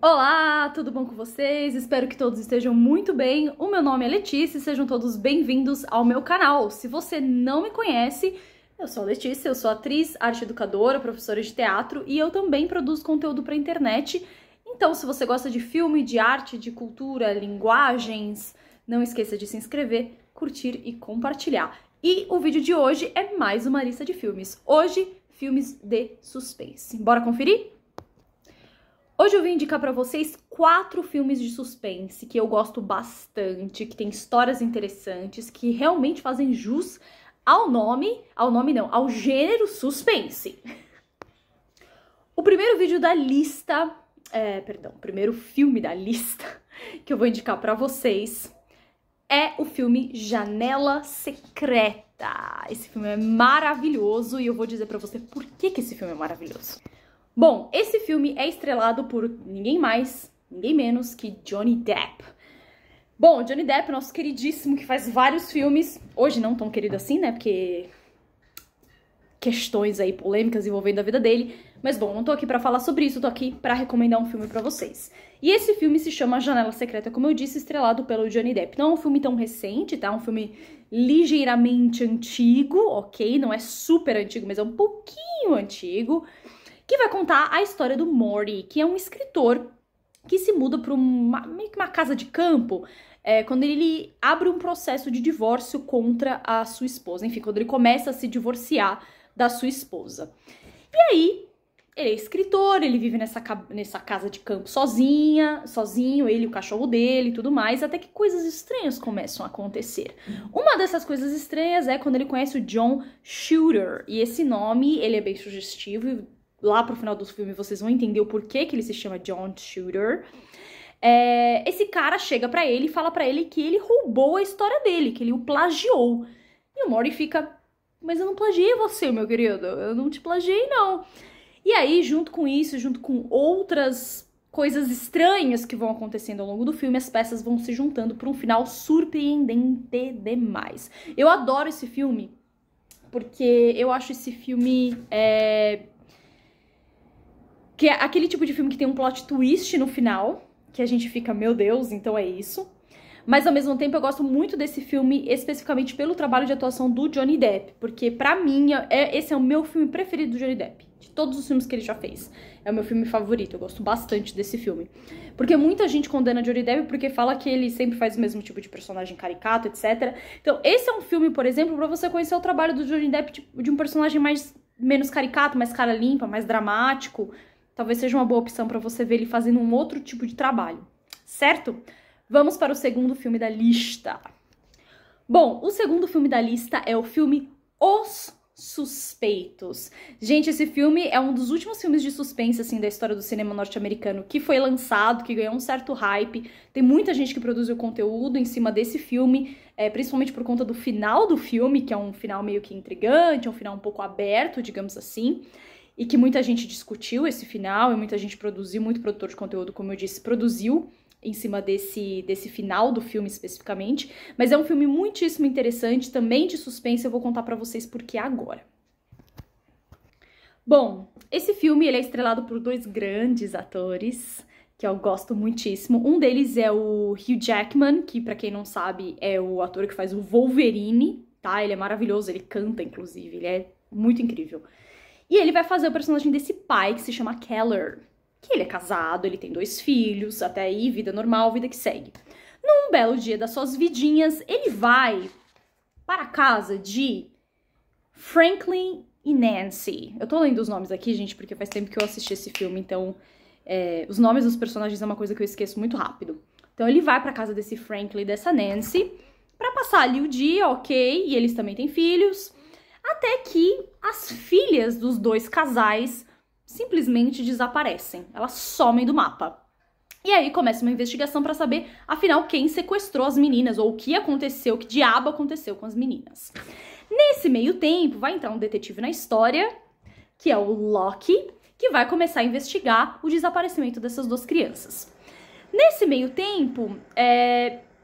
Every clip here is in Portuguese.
Olá, tudo bom com vocês? Espero que todos estejam muito bem. O meu nome é Letícia e sejam todos bem-vindos ao meu canal. Se você não me conhece, eu sou a Letícia, eu sou atriz, arte educadora, professora de teatro e eu também produzo conteúdo para internet. Então, se você gosta de filme, de arte, de cultura, linguagens, não esqueça de se inscrever, curtir e compartilhar. E o vídeo de hoje é mais uma lista de filmes. Hoje, filmes de suspense. Bora conferir? Hoje eu vim indicar pra vocês 4 filmes de suspense que eu gosto bastante, que tem histórias interessantes, que realmente fazem jus ao gênero suspense. O primeiro vídeo da lista, o primeiro filme da lista que eu vou indicar pra vocês é o filme Janela Secreta. Esse filme é maravilhoso e eu vou dizer pra você por que esse filme é maravilhoso. Bom, esse filme é estrelado por ninguém mais, ninguém menos que Johnny Depp. Bom, Johnny Depp, nosso queridíssimo, que faz vários filmes, hoje não tão querido assim, né, porque questões aí polêmicas envolvendo a vida dele, mas bom, não tô aqui pra falar sobre isso, tô aqui pra recomendar um filme pra vocês. E esse filme se chama Janela Secreta, como eu disse, estrelado pelo Johnny Depp. Não é um filme tão recente, tá? É um filme ligeiramente antigo, ok? Não é super antigo, mas é um pouquinho antigo, que vai contar a história do Morty, que é um escritor que se muda para meio que uma casa de campo, quando ele abre um processo de divórcio contra a sua esposa. Enfim, quando ele começa a se divorciar da sua esposa. E aí, ele é escritor, ele vive nessa casa de campo sozinho, ele e o cachorro dele e tudo mais, até que coisas estranhas começam a acontecer. Uma dessas coisas estranhas é quando ele conhece o John Shooter, e esse nome, ele é bem sugestivo. Lá pro final do filme vocês vão entender o porquê que ele se chama John Shooter. Esse cara chega pra ele e fala pra ele que ele roubou a história dele, que ele o plagiou. E o Morty fica, mas eu não plagiei você, meu querido, eu não te plagiei, não. E aí, junto com isso, junto com outras coisas estranhas que vão acontecendo ao longo do filme, as peças vão se juntando pra um final surpreendente demais. Eu adoro esse filme, porque eu acho esse filme que é aquele tipo de filme que tem um plot twist no final, que a gente fica, meu Deus, então é isso. Mas ao mesmo tempo eu gosto muito desse filme, especificamente pelo trabalho de atuação do Johnny Depp, porque pra mim esse é o meu filme preferido do Johnny Depp, de todos os filmes que ele já fez. É o meu filme favorito, eu gosto bastante desse filme. Porque muita gente condena Johnny Depp porque fala que ele sempre faz o mesmo tipo de personagem caricato, etc. Então esse é um filme, por exemplo, pra você conhecer o trabalho do Johnny Depp de um personagem menos caricato, mais cara limpa, mais dramático. Talvez seja uma boa opção pra você ver ele fazendo um outro tipo de trabalho, certo? Vamos para o segundo filme da lista. Bom, o segundo filme da lista é o filme Os Suspeitos. Gente, esse filme é um dos últimos filmes de suspense, assim, da história do cinema norte-americano que foi lançado, que ganhou um certo hype. Tem muita gente que produziu conteúdo em cima desse filme, principalmente por conta do final do filme, que é um final meio que intrigante, é um final um pouco aberto, digamos assim. E que muita gente discutiu esse final, e muita gente produziu, muito produtor de conteúdo, como eu disse, produziu em cima desse final do filme especificamente. Mas é um filme muitíssimo interessante, também de suspense, eu vou contar pra vocês por que agora. Bom, esse filme ele é estrelado por 2 grandes atores, que eu gosto muitíssimo. Um deles é o Hugh Jackman, que pra quem não sabe é o ator que faz o Wolverine, tá? Ele é maravilhoso, ele canta inclusive, ele é muito incrível. E ele vai fazer o personagem desse pai, que se chama Keller. Que ele é casado, ele tem 2 filhos, até aí, vida normal, vida que segue. Num belo dia das suas vidinhas, ele vai para a casa de Franklin e Nancy. Eu tô lendo os nomes aqui, gente, porque faz tempo que eu assisti esse filme, então os nomes dos personagens é uma coisa que eu esqueço muito rápido. Então ele vai para a casa desse Franklin e dessa Nancy para passar ali o dia, ok, e eles também têm filhos. Até que as filhas dos 2 casais simplesmente desaparecem. Elas somem do mapa. E aí começa uma investigação pra saber, afinal, quem sequestrou as meninas, ou o que aconteceu, que diabo aconteceu com as meninas. Nesse meio tempo, vai entrar um detetive na história, que é o Locke, que vai começar a investigar o desaparecimento dessas 2 crianças. Nesse meio tempo,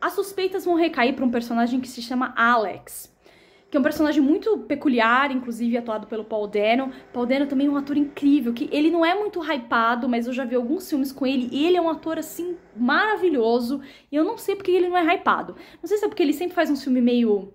as suspeitas vão recair pra um personagem que se chama Alex, que é um personagem muito peculiar, inclusive atuado pelo Paul Dano. Paul Dano também é um ator incrível, que ele não é muito hypado, mas eu já vi alguns filmes com ele, e ele é um ator, assim, maravilhoso, e eu não sei porque ele não é hypado. Não sei se é porque ele sempre faz um filme meio...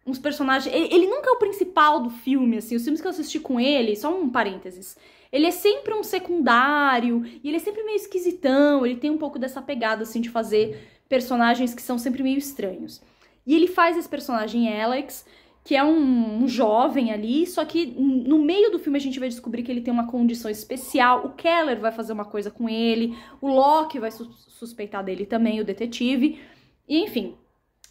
uns personagens... Ele nunca é o principal do filme, assim, os filmes que eu assisti com ele, só um parênteses, ele é sempre um secundário, e ele é sempre meio esquisitão, ele tem um pouco dessa pegada, assim, de fazer personagens que são sempre meio estranhos. E ele faz esse personagem Alex, que é um jovem ali, só que no meio do filme a gente vai descobrir que ele tem uma condição especial, o Keller vai fazer uma coisa com ele, o Locke vai suspeitar dele também, o detetive, e enfim,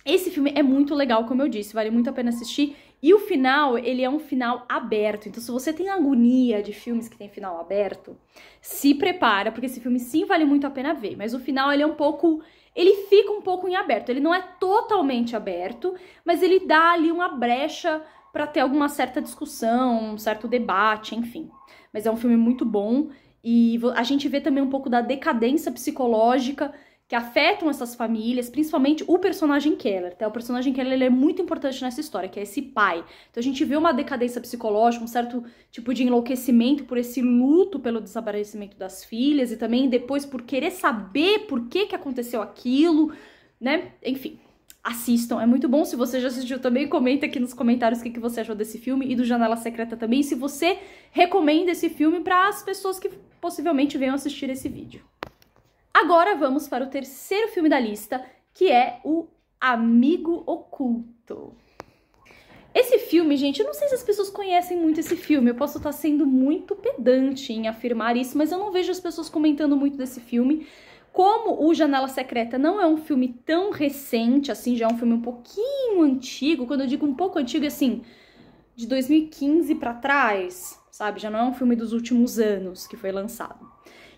esse filme é muito legal, como eu disse, vale muito a pena assistir, e o final, ele é um final aberto, então se você tem agonia de filmes que tem final aberto, se prepara, porque esse filme sim vale muito a pena ver, mas o final ele é um pouco... ele fica um pouco em aberto, ele não é totalmente aberto, mas ele dá ali uma brecha para ter alguma certa discussão, um certo debate, enfim. Mas é um filme muito bom e a gente vê também um pouco da decadência psicológica que afetam essas famílias, principalmente o personagem Keller, tá? O personagem Keller ele é muito importante nessa história, que é esse pai. Então a gente vê uma decadência psicológica, um certo tipo de enlouquecimento por esse luto pelo desaparecimento das filhas e também depois por querer saber por que aconteceu aquilo, né? Enfim, assistam, é muito bom. Se você já assistiu também, comenta aqui nos comentários o que você achou desse filme e do Janela Secreta também, se você recomenda esse filme para as pessoas que possivelmente venham assistir esse vídeo. Agora vamos para o terceiro filme da lista, que é o Amigo Oculto. Esse filme, gente, eu não sei se as pessoas conhecem muito esse filme, eu posso estar sendo muito pedante em afirmar isso, mas eu não vejo as pessoas comentando muito desse filme. Como o Janela Secreta não é um filme tão recente, assim, já é um filme um pouquinho antigo, quando eu digo um pouco antigo, assim, de 2015 pra trás, sabe? Já não é um filme dos últimos anos que foi lançado.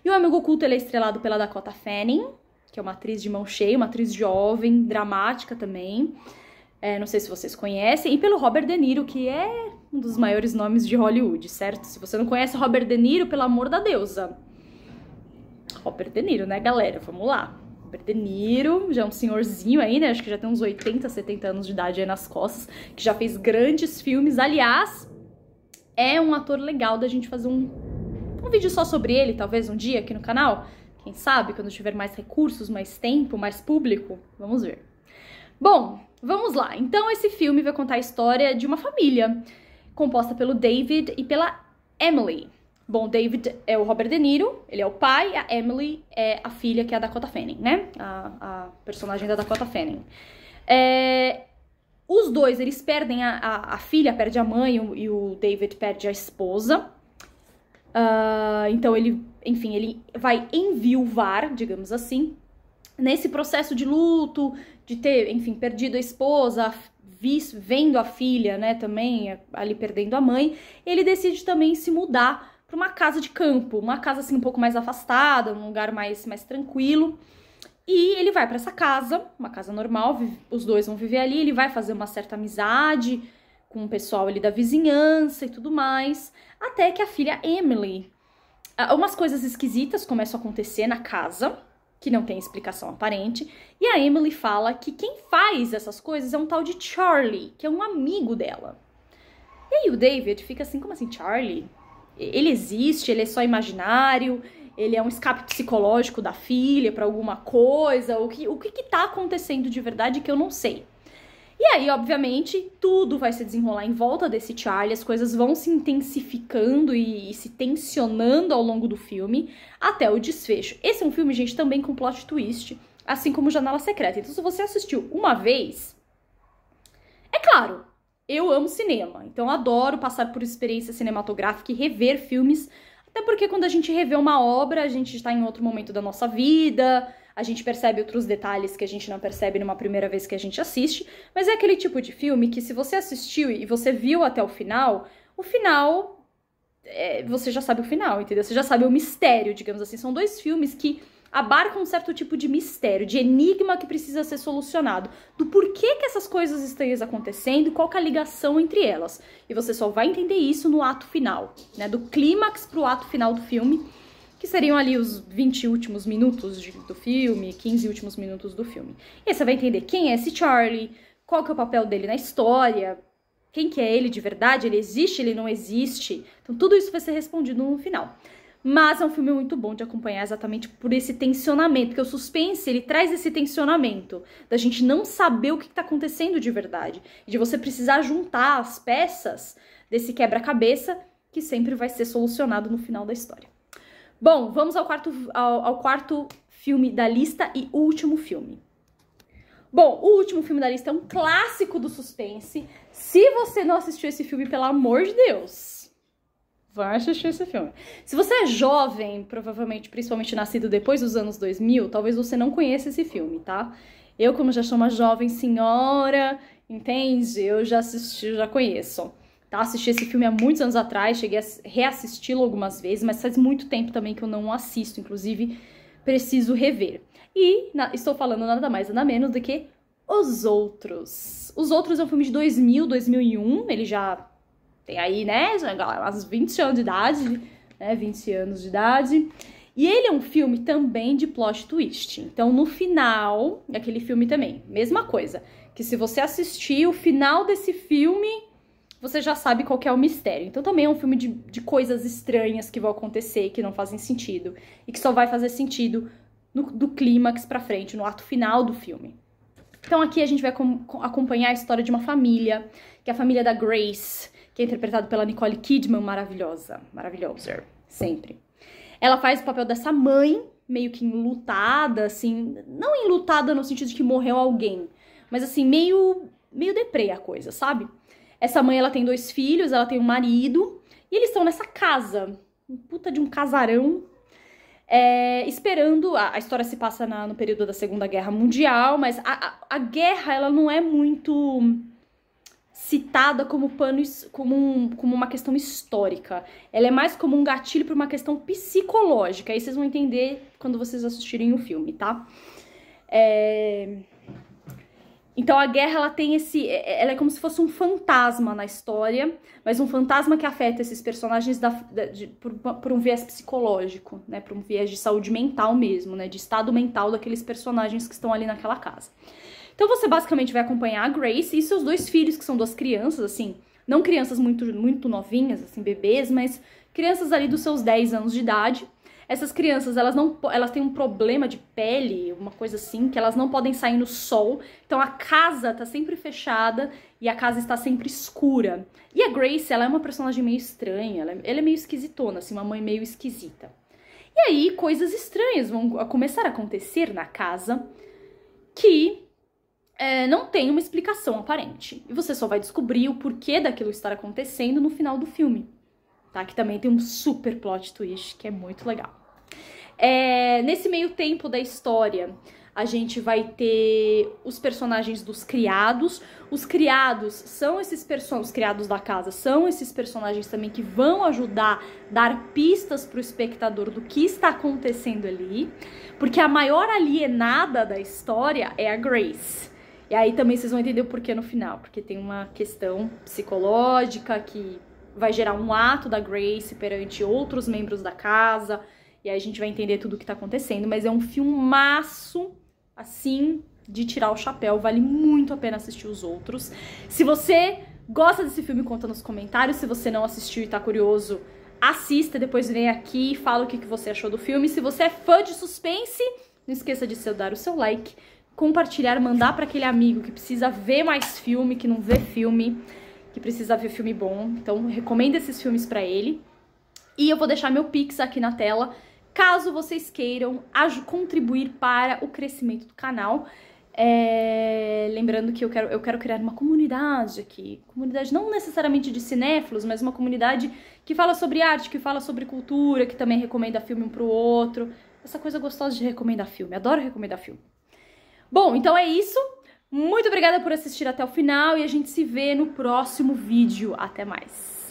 E o Amigo Oculto ele é estrelado pela Dakota Fanning, que é uma atriz de mão cheia, uma atriz jovem, dramática também. Não sei se vocês conhecem. E pelo Robert De Niro, que é um dos maiores nomes de Hollywood, certo? Se você não conhece Robert De Niro, pelo amor da deusa. Robert De Niro, né, galera? Vamos lá. Robert De Niro, já é um senhorzinho aí, né? Acho que já tem uns 80, 70 anos de idade aí nas costas, que já fez grandes filmes. Aliás, é um ator legal da gente fazer um vídeo só sobre ele, talvez um dia aqui no canal. Quem sabe, quando tiver mais recursos, mais tempo, mais público. Vamos ver. Bom, vamos lá. Então, esse filme vai contar a história de uma família composta pelo David e pela Emily. Bom, David é o Robert De Niro, ele é o pai, a Emily é a filha, que é a Dakota Fanning, né? A personagem da Dakota Fanning. Os dois, eles perdem a filha, perde a mãe e o David perde a esposa. Então ele, enfim, ele vai enviuvar, digamos assim, nesse processo de luto, de ter, enfim, perdido a esposa, vendo a filha, né, também ali perdendo a mãe, ele decide também se mudar para uma casa de campo, uma casa assim um pouco mais afastada, um lugar mais tranquilo. E ele vai para essa casa, uma casa normal, os dois vão viver ali, ele vai fazer uma certa amizade com o pessoal ali da vizinhança e tudo mais, até que a filha Emily, umas coisas esquisitas começam a acontecer na casa, que não tem explicação aparente, e a Emily fala que quem faz essas coisas é um tal de Charlie, que é um amigo dela. E aí o David fica assim, como assim, Charlie? Ele existe, ele é só imaginário, ele é um escape psicológico da filha pra alguma coisa, o que tá acontecendo de verdade que eu não sei. E aí, obviamente, tudo vai se desenrolar em volta desse Charlie, as coisas vão se intensificando e se tensionando ao longo do filme, até o desfecho. Esse é um filme, gente, também com plot twist, assim como Janela Secreta. Então, se você assistiu uma vez, é claro, eu amo cinema, então adoro passar por experiência cinematográfica e rever filmes, até porque quando a gente revê uma obra, a gente está em outro momento da nossa vida, a gente percebe outros detalhes que a gente não percebe numa primeira vez que a gente assiste, mas é aquele tipo de filme que se você assistiu e você viu até o final, você já sabe o final, entendeu? Você já sabe o mistério, digamos assim. São dois filmes que abarcam um certo tipo de mistério, de enigma que precisa ser solucionado, do porquê que essas coisas estranhas acontecendo e qual que é a ligação entre elas. E você só vai entender isso no ato final, né? Do clímax pro ato final do filme, que seriam ali os 20 últimos minutos do filme, 15 últimos minutos do filme. E aí você vai entender quem é esse Charlie, qual que é o papel dele na história, Quem que é ele de verdade? Ele existe? Ele não existe? Então tudo isso vai ser respondido no final. Mas é um filme muito bom de acompanhar exatamente por esse tensionamento, porque o suspense, ele traz esse tensionamento da gente não saber o que tá acontecendo de verdade, de você precisar juntar as peças desse quebra-cabeça que sempre vai ser solucionado no final da história. Bom, vamos ao quarto filme da lista e último filme. Bom, o último filme da lista é um clássico do suspense. Se você não assistiu esse filme, pelo amor de Deus, vai assistir esse filme. Se você é jovem, provavelmente, principalmente nascido depois dos anos 2000, talvez você não conheça esse filme, tá? Eu, como já sou uma jovem senhora, entende? Eu já assisti, eu já conheço. Tá? Assisti esse filme há muitos anos atrás, cheguei a reassisti-lo algumas vezes, mas faz muito tempo também que eu não assisto, inclusive preciso rever. E estou falando nada mais, nada menos do que Os Outros. Os Outros é um filme de 2000, 2001, ele já tem aí, né, umas 20 anos de idade, né, 20 anos de idade. E ele é um filme também de plot twist. Então, no final, aquele filme também, mesma coisa. Que se você assistir o final desse filme, você já sabe qual que é o mistério. Então, também é um filme de coisas estranhas que vão acontecer, que não fazem sentido. E que só vai fazer sentido do clímax pra frente, no ato final do filme. Então, aqui a gente vai acompanhar a história de uma família, que é a família da Grace, que é interpretada pela Nicole Kidman, maravilhosa, sempre. Ela faz o papel dessa mãe, meio que enlutada, assim, não enlutada no sentido de que morreu alguém, mas assim, meio deprê a coisa, sabe? Essa mãe, ela tem 2 filhos, ela tem um marido, e eles estão nessa casa, um puta de um casarão, esperando. A história se passa no período da Segunda Guerra Mundial, mas a guerra, ela não é muito citada como uma questão histórica. Ela é mais como um gatilho para uma questão psicológica. Aí vocês vão entender quando vocês assistirem o filme, tá? Então a guerra, ela tem ela é como se fosse um fantasma na história, mas um fantasma que afeta esses personagens por um viés psicológico, né? Por um viés de saúde mental mesmo, né? De estado mental daqueles personagens que estão ali naquela casa. Então você basicamente vai acompanhar a Grace e seus 2 filhos, que são 2 crianças, assim, não crianças muito novinhas, assim, bebês, mas crianças ali dos seus 10 anos de idade. Essas crianças, elas têm um problema de pele, uma coisa assim, que elas não podem sair no sol. Então a casa tá sempre fechada e a casa está sempre escura. E a Grace, ela é uma personagem meio estranha, ela é meio esquisitona, assim, uma mãe meio esquisita. E aí coisas estranhas vão começar a acontecer na casa que não tem uma explicação aparente. E você só vai descobrir o porquê daquilo estar acontecendo no final do filme. Tá? Que também tem um super plot twist, que é muito legal. Nesse meio tempo da história, a gente vai ter os personagens dos criados. Os criados são os criados da casa são esses personagens também que vão ajudar a dar pistas pro espectador do que está acontecendo ali. Porque a maior alienada da história é a Grace. E aí também vocês vão entender o porquê no final, porque tem uma questão psicológica que vai gerar um ato da Grace perante outros membros da casa, e aí a gente vai entender tudo o que tá acontecendo, mas é um filmaço, assim, de tirar o chapéu, vale muito a pena assistir os outros. Se você gosta desse filme, conta nos comentários, se você não assistiu e tá curioso, assista, depois vem aqui e fala o que você achou do filme. Se você é fã de suspense, não esqueça de dar o seu like, compartilhar, mandar para aquele amigo que precisa ver mais filme, que não vê filme, que precisa ver filme bom. Então, recomendo esses filmes para ele. E eu vou deixar meu Pix aqui na tela, caso vocês queiram contribuir para o crescimento do canal. Lembrando que eu quero criar uma comunidade aqui. Comunidade não necessariamente de cinéfilos, mas uma comunidade que fala sobre arte, que fala sobre cultura, que também recomenda filme um pro outro. Essa coisa gostosa de recomendar filme. Adoro recomendar filme. Bom, então é isso. Muito obrigada por assistir até o final e a gente se vê no próximo vídeo. Até mais!